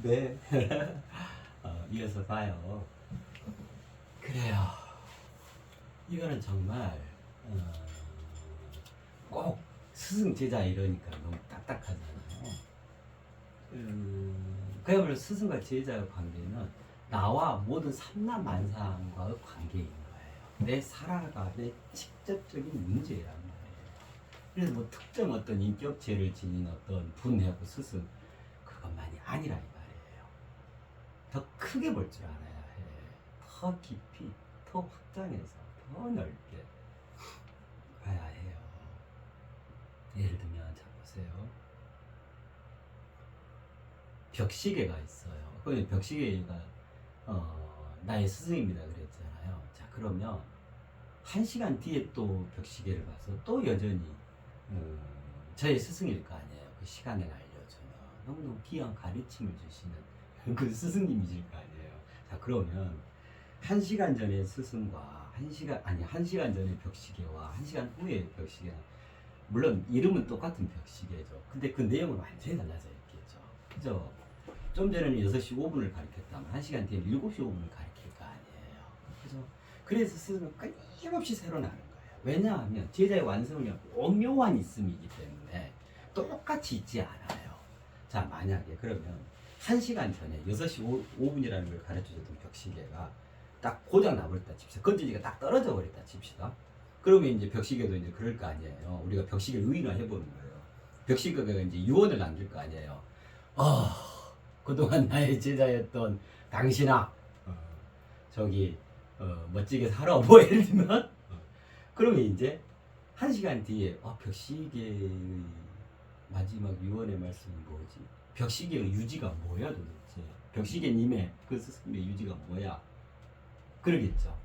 네. 이어서 봐요. 그래요. 이거는 정말 꼭 스승 제자 이러니까 너무 딱딱하잖아요. 그야말로 스승과 제자의 관계는 나와 모든 삼라만상과의 관계인 거예요. 내 살아가는 직접적인 문제란 말이에요. 그래서 뭐 특정 어떤 인격체를 지닌 어떤 분하고 스승 그것만이 아니라 이 말이에요. 더 크게 볼 줄 알아야 해. 더 깊이, 더 확장해서, 더 넓게 봐야 해요. 예를 들면, 자 보세요. 벽시계가 있어요. 그 벽시계가 나의 스승입니다 그랬잖아요. 자 그러면 1시간 뒤에 또 벽시계를 봐서 또 여전히 저의 스승일 거 아니에요. 그 시간을 알려주는 너무너무 귀한 가르침을 주시는 그 스승님이실 거 아니에요. 자 그러면 1시간 전의 스승과 1시간 전의 벽시계와 1시간 후의 벽시계는 물론 이름은 똑같은 벽시계죠. 근데 그 내용은 완전히 달라져 있겠죠. 그죠? 좀 전에는 6시 5분을 가르쳤다면 1시간 뒤에 7시 5분을 가르칠 거 아니에요. 그죠? 그래서 스승은 끊임없이 새로 나는 거예요. 왜냐하면 제자의 완성이 오묘한 있음이기 때문에 똑같이 있지 않아요. 자 만약에 그러면 1시간 전에 6시 5분이라는 걸 가르쳐줬던 벽시계가 딱 고장 나버렸다 칩시다. 건전지가 딱 떨어져 버렸다 칩시다. 그러면 이제 벽시계도 이제 그럴 거 아니에요. 우리가 벽시계를 의인화해 보는 거예요. 벽시계가 이제 유언을 남길 거 아니에요. 그동안 나의 제자였던 당신아, 저기 멋지게 살아. 뭐 예를 들면 그러면 이제 1시간 뒤에 벽시계의 마지막 유언의 말씀이 뭐지? 벽시계의 유지가 뭐야 도대체? 벽시계님의 그 스승님의 유지가 뭐야? 그러겠죠.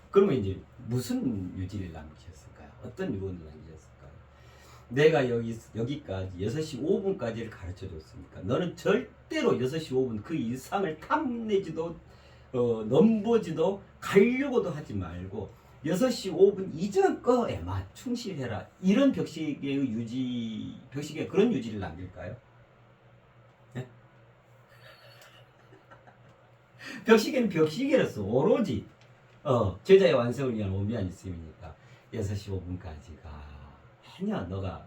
그러면 이제 무슨 유지를 남기셨을까요? 어떤 유언을 남기셨을까요? 내가 여기까지 6시 5분까지를 가르쳐 줬으니까 너는 절대로 6시 5분 그 이상을 탐내지도 넘보지도 가려고도 하지 말고 6시 5분 이전 거에만 충실해라. 이런 벽시계의 벽시계 그런 유지를 남길까요? 네? 벽시계는 벽시계로서 오로지 제자의 완성을 위한 오묘한 있음이니까 6시 5분까지가 전혀 너가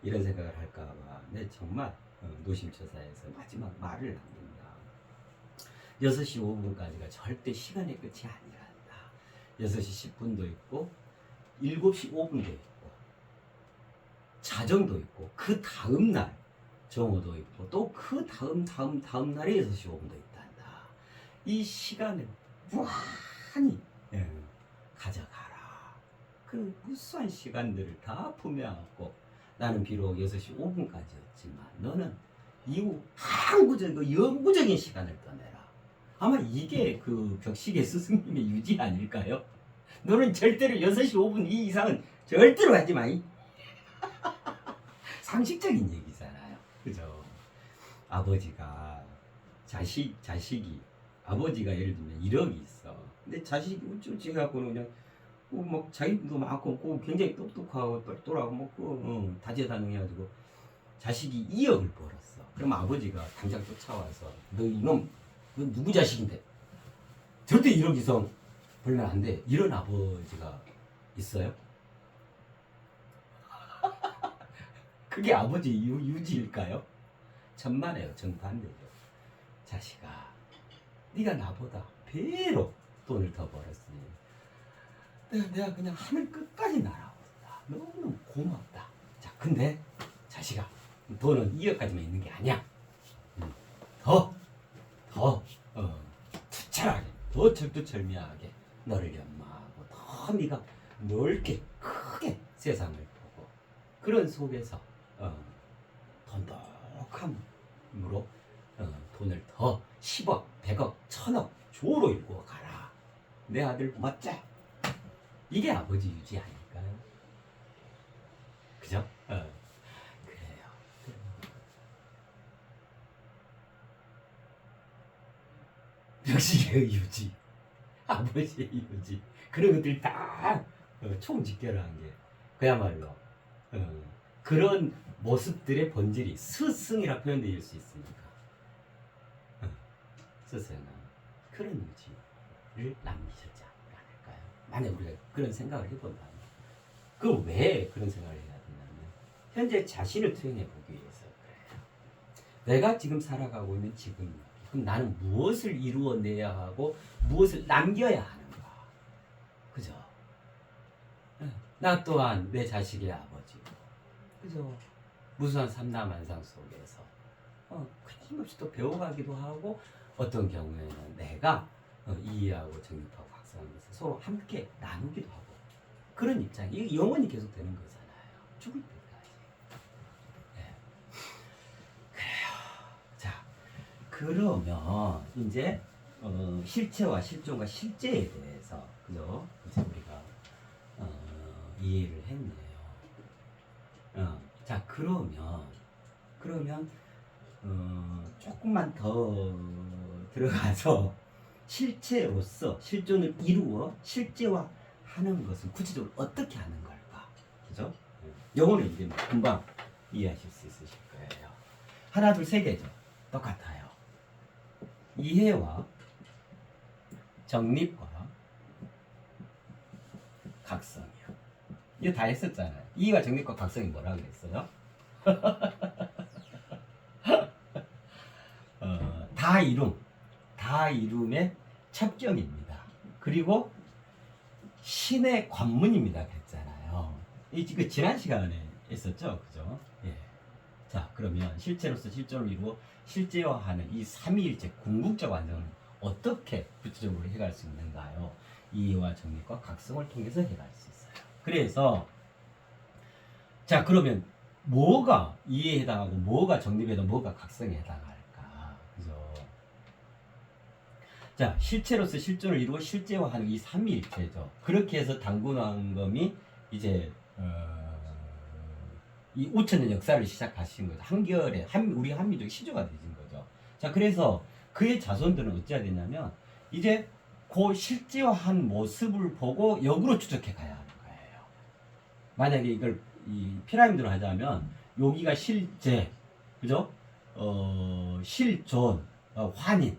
이런 생각을 할까봐 내 정말 노심초사해서 마지막 말을 남긴다. 6시 5분까지가 절대 시간의 끝이 아니란다. 6시 10분도 있고 7시 5분도 있고 자정도 있고 그 다음날 정오도 있고 또 그 다음 날에 6시 5분도 있단다. 이 시간을 무한히 가져가라. 그 무수한 시간들을 다 품어안고 나는 비록 6시 5분까지였지만 너는 이후 항구적이고 영구적인 시간을 떠내라. 아마 이게 그 벽시계 스승님의 유지 아닐까요? 너는 절대로 6시 5분 이 이상은 절대로 하지 마이. 상식적인 얘기잖아요. 그죠? 아버지가 자식이 아버지가 예를 들면 1억이 있어. 근데 자식이 우쭈쭈 해갖고는 그냥 막 자기도 많고 굉장히 똑똑하고 똘똘하고 뭐 다재다능해가지고 자식이 2억을 벌었어. 그럼 아버지가 당장 쫓아와서 너 이놈 너 누구 자식인데 절대 1억 이상 벌면 안 돼. 이런 아버지가 있어요? 그게 아버지 유지일까요? 천만에요. 정반대죠. 자식아 네가 나보다 배로 돈을 더 벌었으니 내가 그냥 하늘 끝까지 날아온다. 너무 고맙다. 자 근데 자식아 돈은 2억까지만 있는 게 아니야. 더 투철하게 더 철두철미하게 너를 연마하고 더 네가 넓게 크게 세상을 보고 그런 속에서 돈독함으로 돈을 더 10억, 100억, 1000억 조로 일구어 가라. 내 아들 멋져. 이게 아버지 유지 아닐까요? 그죠? 그래요. 벽시계의 유지, 아버지의 유지, 그런 것들이 다 총집결한 게 그야말로 그런 모습들의 본질이 스승이라 표현될 수 있으니까 스승은 그런 의지를 남기셨지 않을까요? 만약 우리가 그런 생각을 해본다면, 그럼 왜 그런 생각을 해야 되냐면 현재 자신을 투영해 보기 위해서 그래요. 내가 지금 살아가고 있는 지금, 그럼 나는 무엇을 이루어내야 하고 무엇을 남겨야 하는가? 그죠? 나 또한 내 자식의 아버지고, 그죠? 무수한 삼라만상 속에서 끊임없이 또 배워가기도 하고, 어떤 경우에는 내가 이해하고 정립하고 각성하면서 서로 함께 나누기도 하고, 그런 입장이 이게 영원히 계속 되는 거잖아요. 죽을 때까지. 네. 그래요. 자, 그러면 이제 실체와 실존과 실제에 대해서, 그죠? 이제 우리가 이해를 했네요. 자, 그러면 조금만 더 들어가서 실체로서 실존을 이루어 실제화하는 것은 구체적으로 어떻게 하는 걸까? 그죠? 요거는 이제 금방 이해하실 수 있으실 거예요. 하나, 둘, 세 개죠. 똑같아요. 이해와 정립과 각성이요. 이거 다 했었잖아요. 이해와 정립과 각성이 뭐라 그랬어요? 다 이룸의 첩경입니다. 그리고 신의 관문입니다. 그랬잖아요. 이거 지난 시간에 했었죠, 그죠? 예. 자, 그러면 실체로서 실존을 이루어 실제화하는 이 삼위일체 궁극적 완성을 어떻게 구체적으로 해갈 수 있는가요? 이해와 정립과 각성을 통해서 해갈 수 있어요. 그래서 자, 그러면 뭐가 이해에 해당하고 뭐가 정립에 해당하고 뭐가 각성에 해당할까? 그죠? 자, 실체로서 실존을 이루고 실제화하는 이 삼위일체죠. 그렇게 해서 당군왕검이 이제 이 5천년 역사를 시작하신 거죠. 한결에 우리 한민족의 시조가 되신 거죠. 자, 그래서 그의 자손들은 어찌해야 되냐면 이제 그 실제화한 모습을 보고 역으로 추적해 가야 하는 거예요. 만약에 이걸 이 피라미드로 하자면 여기가 실제, 그죠? 실존, 환인,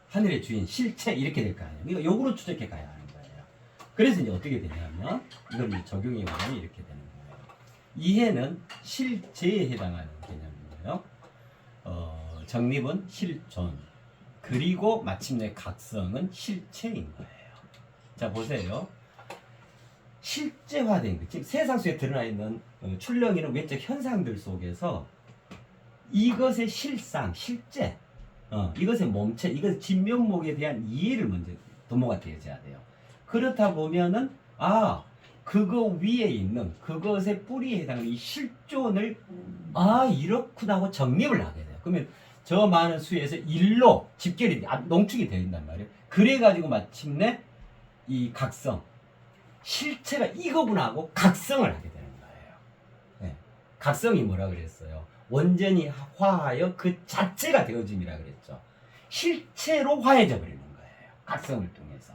하늘의 주인, 실체 이렇게 될 거 아니에요. 그러니까 역으로 추적해 가야 하는 거예요. 그래서 이제 어떻게 되냐면 이걸 이제 적용해 보면 이렇게 되는 거예요. 이해는 실제에 해당하는 개념이에요. 정립은 실존, 그리고 마침내 각성은 실체인 거예요. 자, 보세요. 실제화된 것, 지금 세상 속에 드러나 있는 출렁이는 외적 현상들 속에서 이것의 실상, 실제, 이것의 몸체, 이것의 진면목에 대한 이해를 먼저 도모가 되어져야 돼요. 그렇다 보면은 그거 위에 있는 그것의 뿌리에 해당하는 이 실존을 이렇구나 하고 정립을 하게 돼요. 그러면 저 많은 수에서 일로 집결이 농축이 되어 있단 말이에요. 그래가지고 마침내 이 각성, 실체가 이거구나 하고 각성을 하게 되는 거예요. 네. 각성이 뭐라 그랬어요? 완전히 화하여 그 자체가 되어짐이라 그랬죠. 실체로 화해져 버리는 거예요. 각성을 통해서.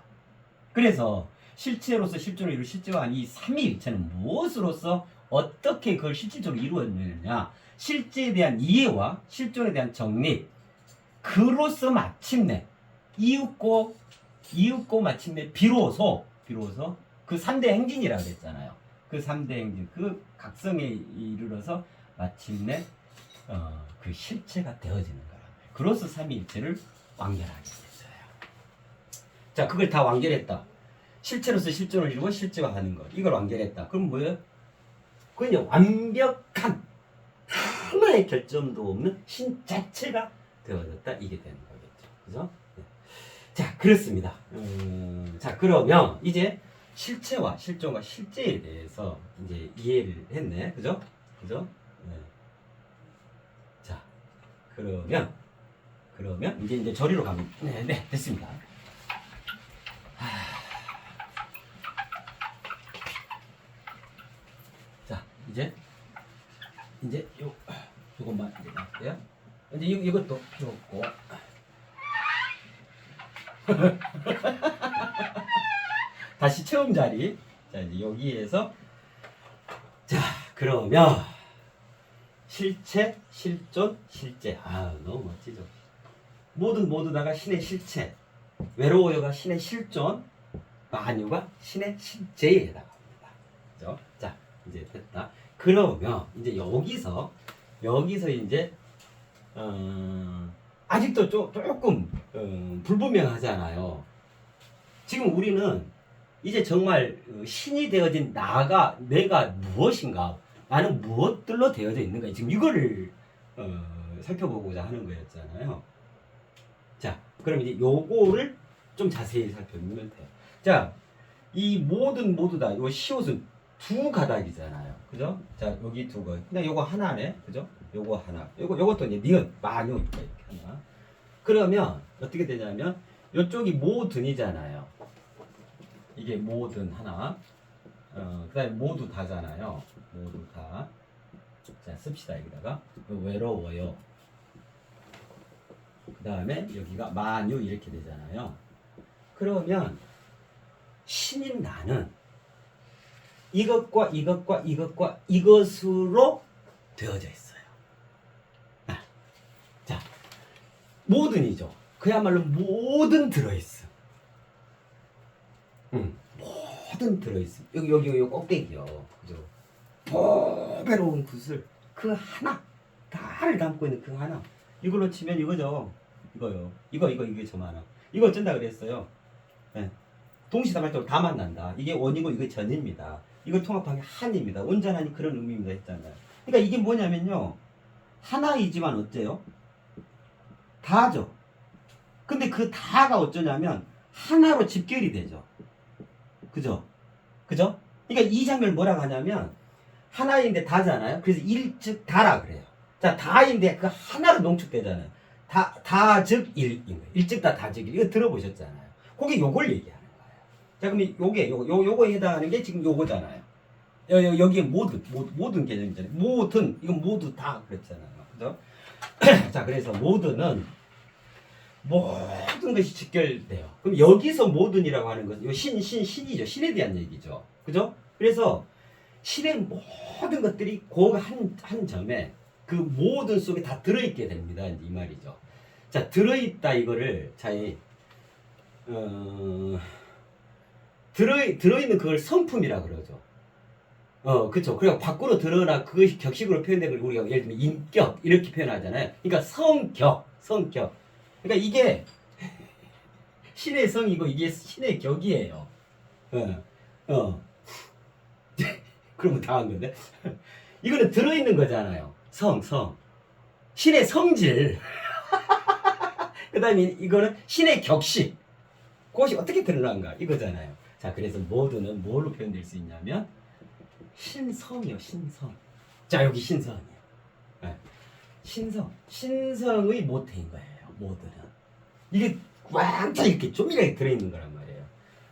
그래서 실체로서 실존을 이루고 실제화한 이 삼위일체는 무엇으로서 어떻게 그걸 실질적으로 이루어내느냐? 실제에 대한 이해와 실존에 대한 정립, 그로서 마침내 이윽고 마침내 비로소 그 3대 행진이라고 그랬잖아요. 그 3대 행진, 그 각성에 이르러서 마침내 그 실체가 되어지는 거란 말이에요. 그로서 삼위일체를 완결하게 됐어요. 자, 그걸 다 완결했다. 실체로서 실존을 이루고 실제화하는 것, 이걸 완결했다. 그럼 뭐예요? 그냥 완벽한 하나의 결점도 없는 신 자체가 되어졌다. 이게 되는 거겠죠. 그죠? 네. 자, 그렇습니다. 자, 그러면 이제 실체와 실존과 실제에 대해서 이제 이해를 했네. 그죠? 그죠? 네. 자, 그러면 이제 저리로 가면 네, 됐습니다. 자, 이제 요것만 이제 나올게요. 이제 이것도 필요 없고. 다시 체험 자리. 자, 이제 여기에서 자, 그러면 실체, 실존, 실제. 너무 멋지죠. 모두 다가 신의 실체, 외로워요가 신의 실존, 만유가 신의 실제에 해당합니다. 그죠? 자, 이제 됐다. 그러면 이제 여기서 이제 아직도 조금 불분명하잖아요. 지금 우리는 이제 정말 신이 되어진 내가 무엇인가, 나는 무엇들로 되어져 있는가, 지금 이거를 살펴보고자 하는 거였잖아요. 자, 그럼 이제 요거를 좀 자세히 살펴보면 돼요. 자, 이 모두 다, 요 시옷은 두 가닥이잖아요. 그죠? 자, 여기 두 거. 그냥 요거 하나네. 그죠? 요거 하나. 요것도 이제 니은, 만유. 이렇게 하나. 그러면 어떻게 되냐면, 요쪽이 모든이잖아요. 이게 모든 하나. 그 다음에 모두 다잖아요. 모두 다. 자, 씁시다. 여기다가. 외로워요. 그 다음에 여기가 만유 이렇게 되잖아요. 그러면 신인 나는 이것과 이것으로 되어져 있어요. 자, 모든이죠. 그야말로 모든 들어있어. 모든 들어있어. 여기 꼭대기요. 그죠? 보배로운 구슬 그 하나, 다를 담고 있는 그 하나. 이걸로 치면 이거죠. 이거요. 이거 좀 하나. 이거 어쩐다 그랬어요. 네. 동시다발적으로 다 만난다. 이게 원이고 이게 전입니다. 이걸 통합한 게 한입니다. 온전한 그런 의미입니다 했잖아요. 그러니까 이게 뭐냐면요, 하나이지만 어째요? 다죠. 근데 그 다가 어쩌냐면 하나로 집결이 되죠. 그죠? 그러니까 이 장면을 뭐라고 하냐면, 하나인데 다잖아요. 그래서 일즉 다라 그래요. 자, 다인데 그 하나로 농축되잖아요. 다즉 일인 거예요. 일즉 다즉 일. 이거 들어보셨잖아요. 그게 요걸 얘기하는 거예요. 자, 그럼 요거에 해당하는 게 지금 요거잖아요. 여기에 모든 개념이잖아요. 모든, 이건 모두 다 그랬잖아요. 그죠? 자, 그래서 모든은 모든 것이 직결돼요. 그럼 여기서 모든이라고 하는 것은 신이죠. 신에 대한 얘기죠. 그죠? 그래서 신의 모든 것들이 그 한 점에 그 모든 속에 다 들어있게 됩니다. 이 말이죠. 자, 들어있다 이거를 들어있는 그걸 성품이라 그러죠. 그쵸. 그리고 밖으로 드러나 그것이 격식으로 표현된 걸 우리가 예를 들면 인격 이렇게 표현하잖아요. 그러니까 성격. 그러니까 이게 신의 성이고 이게 신의 격이에요. 그러면 다 한 건데. 이거는 들어있는 거잖아요. 성. 신의 성질. 그 다음에 이거는 신의 격식. 그것이 어떻게 드러난가 이거잖아요. 자, 그래서 모두는 뭘로 표현될 수 있냐면 신성이요. 신성. 자, 여기 신성이에요. 네. 신성의 모태인 거예요. 모두는 이게 완전 이렇게 조밀하게 들어있는 거란 말이에요.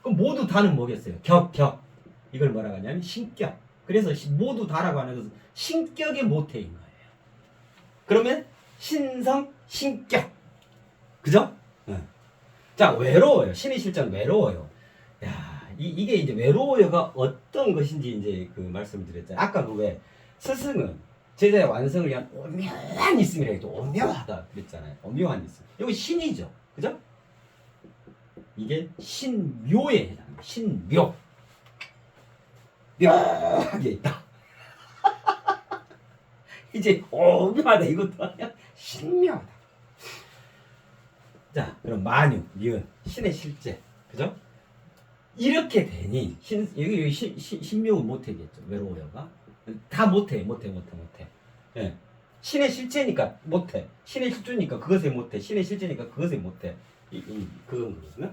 그럼 모두 다는 뭐겠어요? 격. 이걸 뭐라고 하냐면 신격. 그래서 모두 다라고 하는 것은 신격의 모태인 거예요. 그러면 신성, 신격. 그죠? 자, 외로워요. 신의 실전 외로워요. 야, 이게 이제 외로워요가 어떤 것인지 이제 그 말씀을 드렸잖아요. 아까 그 왜 스승은 제자의 완성을 위한 오묘한 있음이라 해도 오묘하다 그랬잖아요. 오묘한 있음. 이거 신이죠. 그죠? 이게 신묘에 해당합니다. 신묘. 묘하게 있다. 이제 오묘하다 이것도 아니야. 신묘하다. 자, 그럼 만유, 니은, 신의 실제. 그죠? 이렇게 되니 여기 신묘은 못하겠죠. 외로워요가 다 못해. 예. 신의 실체니까 못해. 신의 실주니까 그것에 못해. 신의 실제니까 그것에 못해. 그건 거거든요.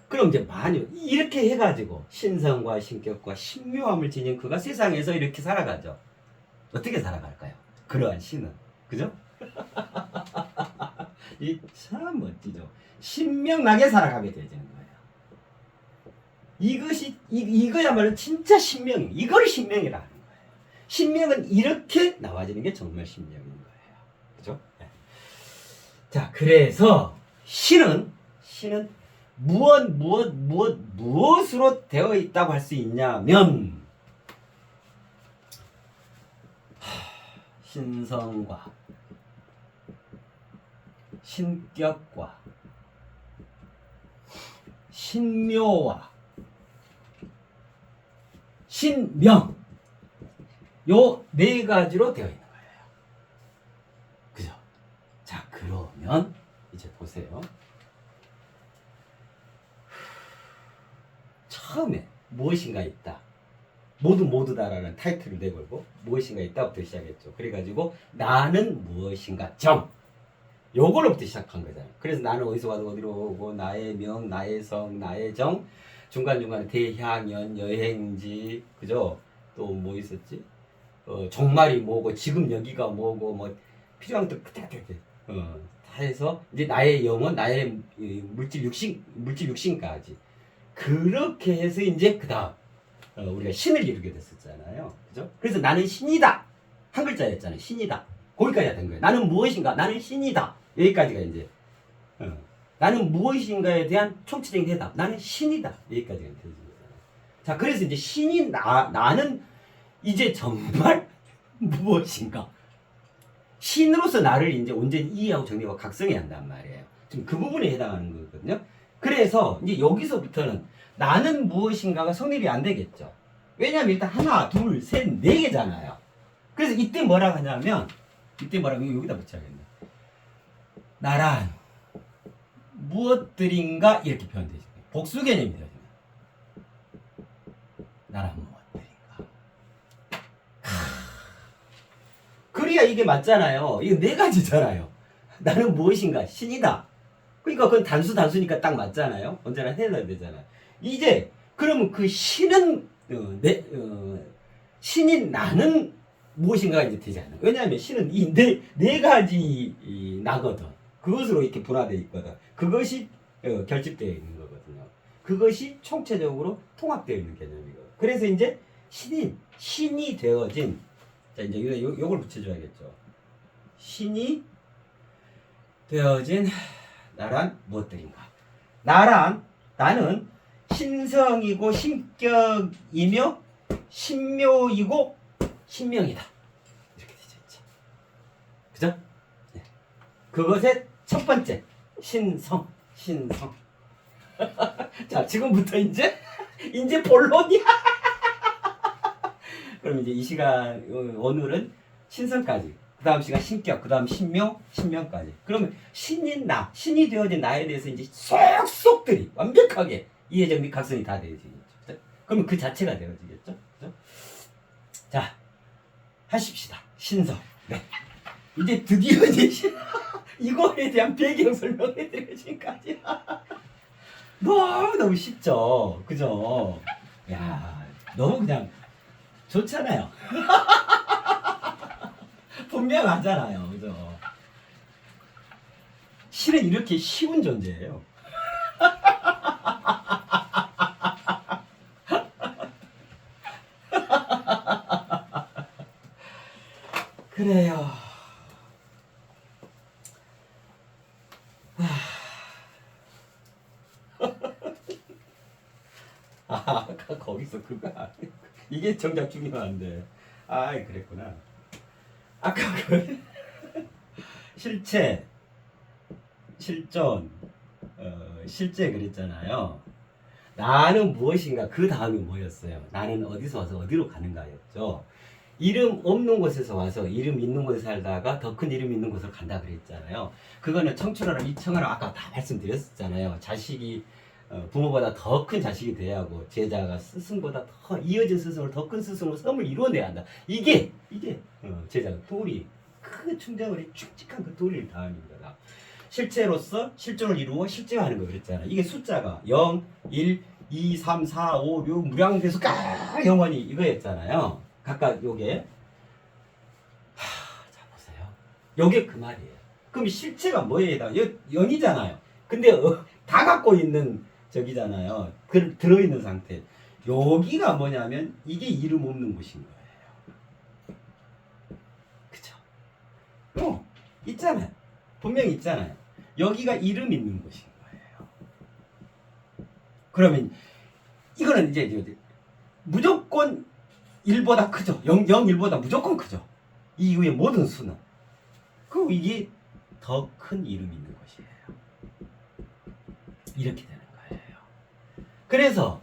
그럼 이제 만유 이렇게 해가지고 신성과 신격과 신묘함을 지닌 그가 세상에서 이렇게 살아가죠. 어떻게 살아갈까요? 그러한 신은. 그죠? 이 참 멋지죠. 신명나게 살아가게 되는 거예요. 이거야말로 진짜 신명이에요. 이걸 신명이라 하는 거예요. 신명은 이렇게 나와지는 게 정말 신명인 거예요. 그죠? 네. 자, 그래서 신은 무엇으로 되어 있다고 할 수 있냐면 신성과 신격과 신묘와 신명, 요 네 가지로 되어 있는 거예요. 그죠? 자, 그러면 이제 보세요. 처음에 무엇인가 있다, 모두다라는 타이틀을 내걸고 무엇인가 있다부터 시작했죠. 그래가지고 나는 무엇인가 정, 요걸로부터 시작한 거잖아요. 그래서 나는 어디서 와서 어디로 오고, 나의 명, 나의 성, 나의 정, 중간중간에 대향연, 여행지, 그죠? 또 뭐 있었지? 종말이 뭐고, 지금 여기가 뭐고, 뭐 필요한 것도 다 해서 이제 나의 영혼, 나의 물질 육신까지 그렇게 해서 이제 그다음 우리가 신을 이루게 됐었잖아요. 그죠? 그래서 나는 신이다, 한 글자였잖아요. 신이다. 거기까지 된 거예요. 나는 무엇인가, 나는 신이다. 여기까지가 이제 나는 무엇인가에 대한 총체적인 대답, 나는 신이다. 여기까지가 되는 거잖아요. 자, 그래서 이제 신이 나는 이제 정말 무엇인가, 신으로서 나를 이제 온전히 이해하고 정리하고 각성해야 한단 말이에요. 지금 그 부분에 해당하는 거거든요. 그래서 이제 여기서부터는 나는 무엇인가가 성립이 안 되겠죠. 왜냐하면 일단 하나, 둘, 셋, 네 개잖아요. 그래서 이때 뭐라고 하냐면, 이때 뭐라고, 여기다 붙여야겠네. 나란 무엇들인가 이렇게 표현되죠. 복수 개념이 되어요. 나란 무엇들인가. 그래야 이게 맞잖아요. 이거 네 가지잖아요. 나는 무엇인가, 신이다. 그러니까 그건 단수니까 딱 맞잖아요. 언제나 해야 되잖아요. 이제 그러면 그 신은 신인 나는 무엇인가가 이제 되지 않아요. 왜냐하면 신은 이 네 가지 나거든. 그것으로 이렇게 분화되어 있거든. 그것이 결집되어 있는 거거든요. 그것이 총체적으로 통합되어 있는 개념이거든. 그래서 이제 신이 되어진, 자, 이제 요걸 붙여줘야겠죠. 신이 되어진 나란 무엇들인가. 나는 신성이고 신격이며 신묘이고 신명이다. 이렇게 되죠, 이제. 그죠? 네. 그것의 첫 번째 신성. 자, 지금부터 이제 본론이야. 그럼 이제 이 시간 오늘은 신성까지, 그 다음 시간 신격, 그 다음 신명, 신명까지. 그러면 신이 되어진 나에 대해서 이제 쏙쏙들이 완벽하게 이해정리 각성이 다 되어지겠죠. 그죠? 그러면 그 자체가 되어지겠죠. 그죠? 자, 하십시다. 신성. 네. 이제 드디어 이제 이거에 대한 배경 설명해드리고 지금까지. 너무 쉽죠. 그죠? 야, 너무 그냥 좋잖아요. 분명하잖아요. 그죠? 실은 이렇게 쉬운 존재예요. 그래요. 아까 거기서 그거 이게 정작 중요한데. 아, 그랬구나. 아까 그 실체, 실존, 실제 그랬잖아요. 나는 무엇인가, 그 다음이 뭐였어요? 나는 어디서 와서 어디로 가는가였죠. 이름 없는 곳에서 와서 이름 있는 곳에 살다가 더 큰 이름 있는 곳으로 간다 그랬잖아요. 그거는 청춘하라 이청하라 아까 다 말씀드렸었잖아요. 자식이 부모보다 더 큰 자식이 돼야 하고, 제자가 스승보다 더 이어진 스승을 더 큰 스승으로 섬을 이루어내야 한다. 이게 제자가 도리, 그 충정을이 충직한 그 도리를 다하는 거다. 실체로서 실존을 이루어 실제화하는 거 그랬잖아요. 이게 숫자가 0, 1, 2, 3, 4, 5, 6 무량대수 영원히 이거였잖아요. 각각 요게. 자, 보세요. 요게 그 말이에요. 그럼 실체가 뭐에 해당해? 0이잖아요. 근데 다 갖고 있는 저기잖아요. 들어있는 상태. 여기가 뭐냐면 이게 이름 없는 곳인 거예요. 그쵸? 있잖아요. 분명히 있잖아요. 여기가 이름 있는 곳인 거예요. 그러면 이거는 이제 무조건 1보다 크죠. 0, 1보다 무조건 크죠. 이 이후의 모든 수는. 그럼 이게 더 큰 이름이 있는 곳이에요. 이렇게 되는 거예요. 그래서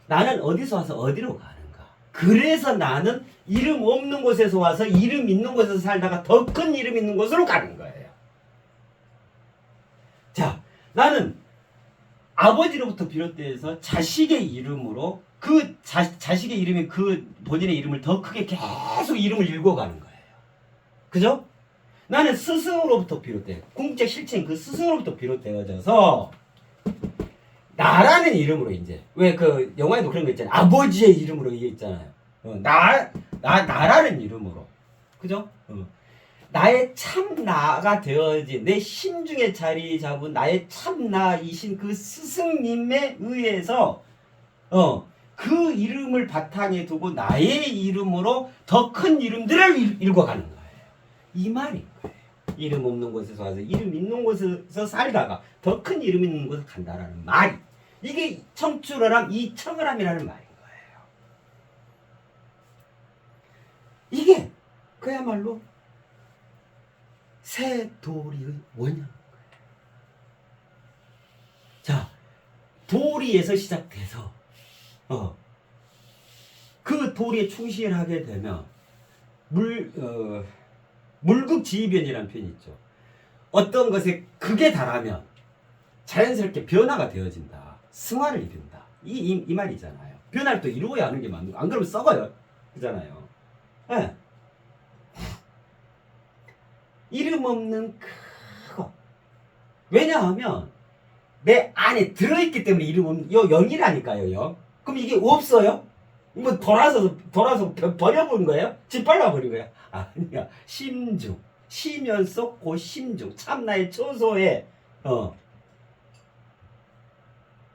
나는 어디서 와서 어디로 가는가? 그래서 나는 이름 없는 곳에서 와서 이름 있는 곳에서 살다가 더 큰 이름 있는 곳으로 가는 거예요. 자, 나는 아버지로부터 비롯돼서 자식의 이름으로 그 자식의 이름이 그 본인의 이름을 더 크게 계속 이름을 읽어가는 거예요. 그죠? 나는 스승으로부터 비롯돼 궁극적 실체인 그 스승으로부터 비롯되어져서 나라는 이름으로 이제 왜 그 영화에도 그런 거 있잖아요. 아버지의 이름으로 이게 있잖아요. 나라는 이름으로 그죠? 나의 참 나가 되어진 내 심중에 자리 잡은 나의 참 나이신 그 스승님에 의해서 그 이름을 바탕에 두고 나의 이름으로 더 큰 이름들을 읽어가는 거예요. 이 말인 거예요. 이름 없는 곳에서 와서 이름 있는 곳에서 살다가 더 큰 이름 있는 곳에 간다라는 말이 이게 청출어람 이청어람이라는 말인 거예요. 이게 그야말로 새 도리의 원형인 거예요. 자, 도리에서 시작돼서 그 도리에 충실하게 되면 물극지이변이라는 표현이 있죠. 어떤 것에 극에 달하면 자연스럽게 변화가 되어진다. 승화를 이룬다. 이 말이잖아요. 변화를 또 이루어야 하는 게 맞는 거. 안 그러면 썩어요. 그잖아요. 네. 이름 없는 크고 왜냐하면 내 안에 들어있기 때문에 이름 없는 요 영이라니까요. 영. 그럼 이게 없어요? 뭐 돌아서 버려버린 거예요? 짓밟아버린 거예요? 아니야. 심중. 시면서 고 심중. 참나의 초소에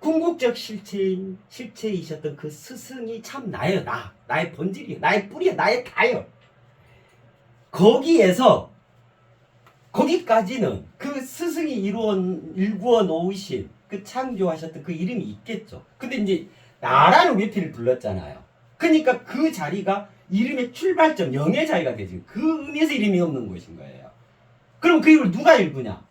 궁극적 실체이셨던 그 스승이 참 나예요. 나의 본질이에요. 나의 뿌리예요. 나의 다예요. 거기까지는 그 스승이 일구어 놓으신 그 창조하셨던 그 이름이 있겠죠. 근데 이제 나라는 위피를 불렀잖아요. 그러니까 그 자리가 이름의 출발점, 영의 자리가 되지. 그 의미에서 이름이 없는 것인 거예요. 그럼 그 이름을 누가 읽으냐?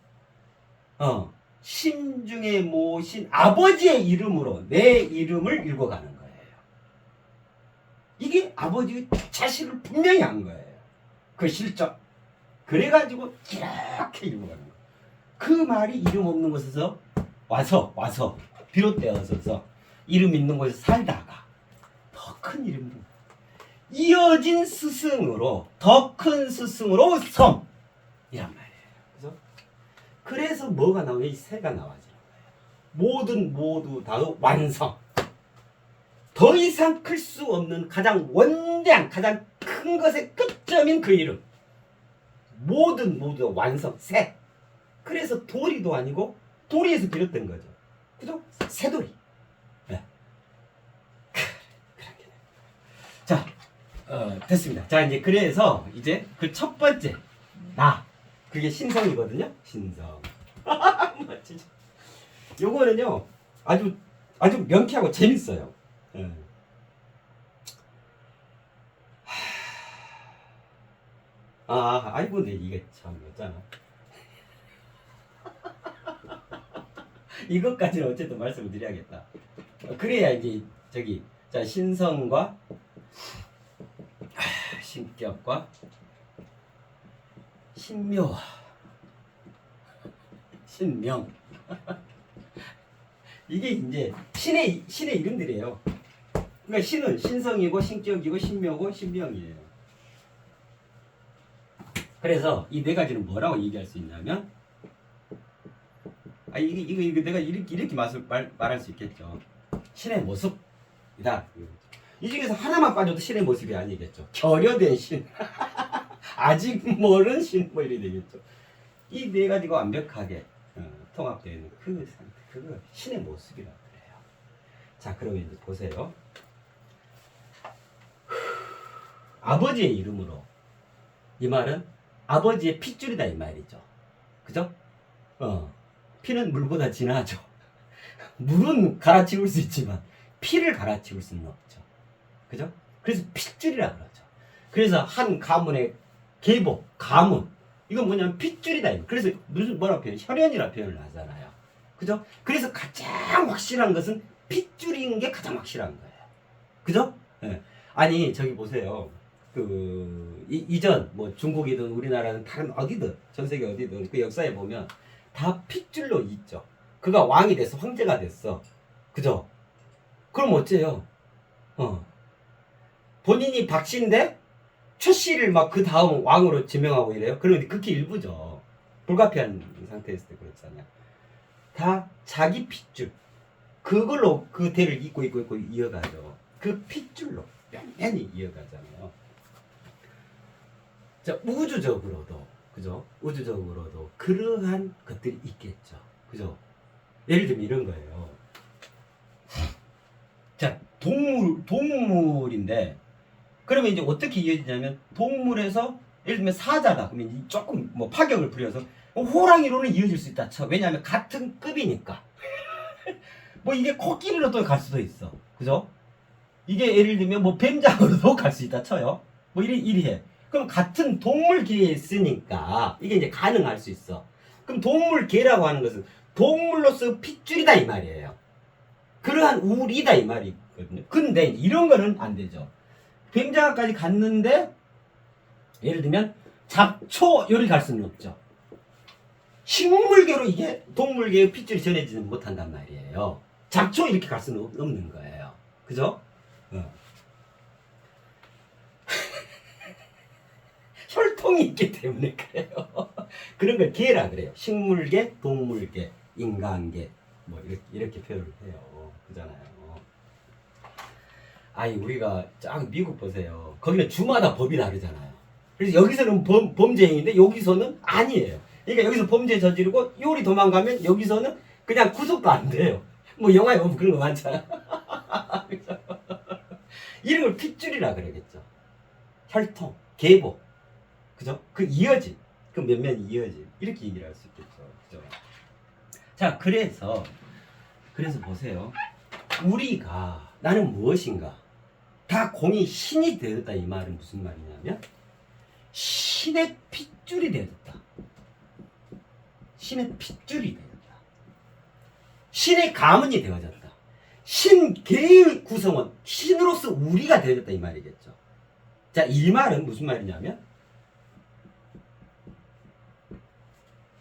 심중에 모신 아버지의 이름으로 내 이름을 읽어가는 거예요. 이게 아버지의 자식을 분명히 한 거예요. 그 실적. 그래가지고 이렇게 읽어가는 거예요. 그 말이 이름 없는 곳에서 와서 비롯되어서 이름 있는 곳에서 살다가 더 큰 이름으로 이어진 스승으로 더 큰 스승으로 섬 이란 말이에요. 그래서 뭐가 나와요? 이 새가 나와지는 거예요. 모두 다 완성. 더 이상 클 수 없는 가장 원대한 가장 큰 것의 끝점인 그 이름. 모두 완성 새. 그래서 도리도 아니고 도리에서 비롯된 거죠. 그죠? 새도리. 네. 자, 됐습니다. 자, 이제 그래서 이제 그 첫 번째 나 그게 신성이거든요. 신성. 진짜. 요거는요 아주 명쾌하고 재밌어요. 아이고 근데 이게 참 어쩌나. 이것까지는 어쨌든 말씀을 드려야겠다. 그래야 이제 자 신성과 신격과 신묘 신명 이게 이제 신의 이름들이에요. 그러니까 신은 신성이고 신격이고 신묘고 신명이에요. 그래서 이 네 가지는 뭐라고 얘기할 수 있냐면 이거 내가 이렇게 말할 수 있겠죠. 신의 모습이다. 이 중에서 하나만 빠져도 신의 모습이 아니겠죠. 결여된 신, 아직 모르는 신, 뭐 이래 되겠죠. 이 네 가지가 완벽하게 통합되어 있는 그 상태, 그거 신의 모습이라고 그래요. 자, 그러면 이제 보세요. 아버지의 이름으로 이 말은 아버지의 핏줄이다 이 말이죠. 그죠? 피는 물보다 진하죠. 물은 갈아치울 수 있지만 피를 갈아치울 수는 없죠. 그죠? 그래서 핏줄이라 그러죠. 그래서 한 가문의 계보, 가문, 이건 뭐냐면 핏줄이다. 그래서 무슨 뭐라 표현? 혈연이라 표현을 하잖아요. 그죠? 그래서 가장 확실한 것은 핏줄인 게 가장 확실한 거예요. 그죠? 예. 아니 저기 보세요. 이전 뭐 중국이든 우리나라든 다른 어디든 전 세계 어디든 그 역사에 보면 다 핏줄로 있죠. 그가 왕이 돼서 황제가 됐어. 그죠? 그럼 어째요? 본인이 박씨인데 최씨를 막 그 다음 왕으로 지명하고 이래요. 그러면 극히 일부죠. 불가피한 상태였을 때 그렇잖아요. 다 자기 핏줄. 그걸로 그 대를 잇고 이어가죠. 그 핏줄로 연연히 이어가잖아요. 자, 우주적으로도, 그죠? 우주적으로도 그러한 것들이 있겠죠. 그죠? 예를 들면 이런 거예요. 자, 동물인데, 그러면 이제 어떻게 이어지냐면, 동물에서, 예를 들면 사자다. 그러면 조금 뭐 파격을 부려서, 호랑이로는 이어질 수 있다 쳐. 왜냐하면 같은 급이니까. 뭐 이게 코끼리로 또 갈 수도 있어. 그죠? 이게 예를 들면 뭐 뱀장어로도 갈 수 있다 쳐요. 뭐 이리 해. 그럼 같은 동물계에 있으니까 이게 이제 가능할 수 있어. 그럼 동물계라고 하는 것은 동물로서 핏줄이다 이 말이에요. 그러한 우리다 이 말이거든요. 근데 이런 거는 안 되죠. 뱀장어까지 갔는데 예를 들면 잡초 요리 갈 수는 없죠. 식물계로 이게 동물계의 핏줄이 전해지는 못한단 말이에요. 잡초 이렇게 갈 수는 없는 거예요. 그죠? 혈통이 있기 때문에 그래요. 그런 걸 계라 그래요. 식물계, 동물계, 인간계 뭐 이렇게 표현을 해요. 그잖아요. 아니 우리가 쫙 미국 보세요. 거기는 주마다 법이 다르잖아요. 그래서 여기서는 범죄행위인데 여기서는 아니에요. 그러니까 여기서 범죄 저지르고 요리 도망가면 여기서는 그냥 구속도 안 돼요. 뭐 영화에 보면 그런 거 많잖아. 이런 걸 핏줄이라 그러겠죠. 혈통, 계보, 그죠? 그 이어짐, 그 면면이 이어짐 이렇게 얘기를 할 수 있겠죠. 그죠? 자, 그래서 보세요. 우리가 나는 무엇인가? 다 공이 신이 되었다 이 말은 무슨 말이냐면 신의 핏줄이 되었다. 신의 핏줄이 되었다. 신의 가문이 되어졌다. 신계의 구성원, 신으로서 우리가 되어졌다 이 말이겠죠. 자, 이 말은 무슨 말이냐면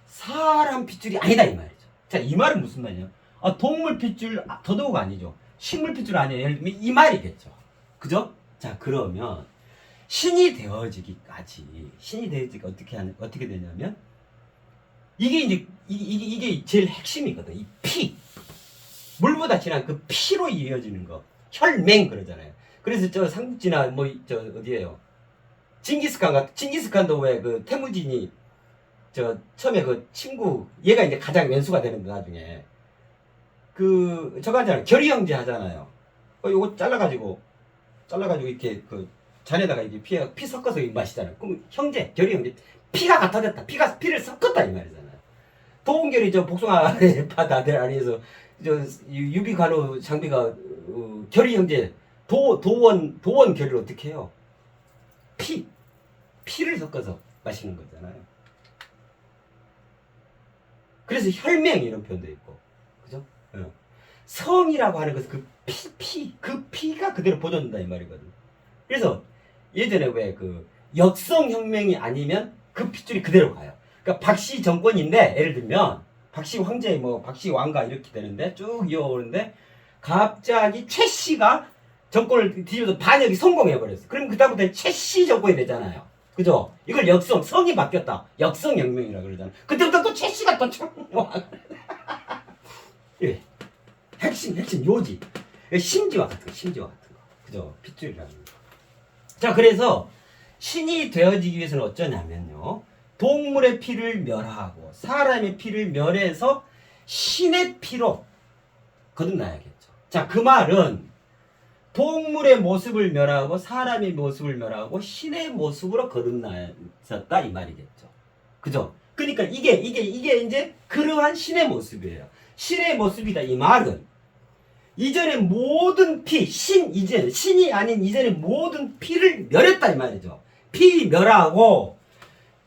사람 핏줄이 아니다 이 말이죠. 자, 이 말은 무슨 말이냐? 동물 핏줄 더더욱 아니죠. 식물 핏줄 아니에요. 예를 들면 이 말이겠죠. 그죠? 자, 그러면 신이 되어지기까지 어떻게 되냐면 이게 제일 핵심이거든. 이 피. 물보다 진한 그 피로 이어지는 거. 혈맹 그러잖아요. 그래서 저 삼국지나 뭐 저 어디에요? 징기스칸도 왜 그 태무진이 저 처음에 그 친구 얘가 이제 가장 왼수가 되는데 나중에 그 저거 하잖아요. 결의 형제 하잖아요. 요거 잘라가지고 이렇게 그 잔에다가 이게 피 섞어서 마시잖아요. 그럼 형제, 결의 형제 피가 같아졌다. 피를 섞었다 이 말이잖아요. 도원결이 저 복숭아의 바다들 안에서 저 유비관우 장비가 결의 형제 도원 결의를 어떻게 해요? 피를 섞어서 마시는 거잖아요. 그래서 혈맹 이런 표현도 있고, 그죠? 성이라고 하는 것은 그 피가 그대로 보존된다 이 말이거든. 그래서 예전에 왜 그 역성혁명이 아니면 그 핏줄이 그대로 가요. 그러니까 박씨 정권인데 예를 들면 박씨 황제 뭐 박씨 왕가 이렇게 되는데 쭉 이어오는데 갑자기 최씨가 정권을 뒤집어서 반역이 성공해버렸어. 그럼 그다음부터 최씨 정권이 되잖아요. 그죠? 이걸 성이 바뀌었다. 역성혁명이라 그러잖아. 그때부터 또 최씨가 또 예. 핵심 요지. 심지와 같은 거. 그죠? 핏줄이라는 거. 자, 그래서 신이 되어지기 위해서는 어쩌냐면요. 동물의 피를 멸하고 사람의 피를 멸해서 신의 피로 거듭나야겠죠. 자, 그 말은 동물의 모습을 멸하고 사람의 모습을 멸하고 신의 모습으로 거듭나셨다 이 말이겠죠. 그죠? 그러니까 이게 이제 그러한 신의 모습이에요. 신의 모습이다 이 말은 이전의 모든 신이 아닌 이전의 모든 피를 멸했다 이 말이죠. 피 멸하고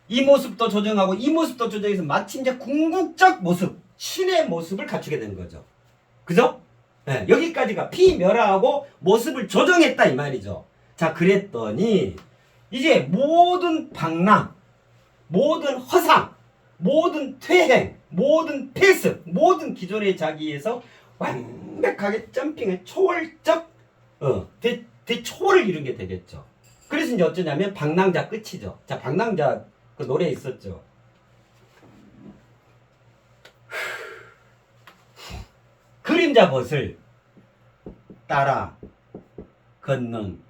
이 모습도 조정하고 이 모습도 조정해서 마치 이제 궁극적 모습, 신의 모습을 갖추게 된 거죠. 그죠? 네, 여기까지가 피멸하고 모습을 조정했다 이 말이죠. 자, 그랬더니 이제 모든 방랑, 모든 허상, 모든 퇴행, 모든 패스, 모든 기존의 자기에서 완벽하게 점핑의 초월적 대초월을 이룬 게 되겠죠. 그래서 이제 어쩌냐면 방랑자 끝이죠. 자, 방랑자 그 노래 있었죠. 그림자 벗을 따라 걷는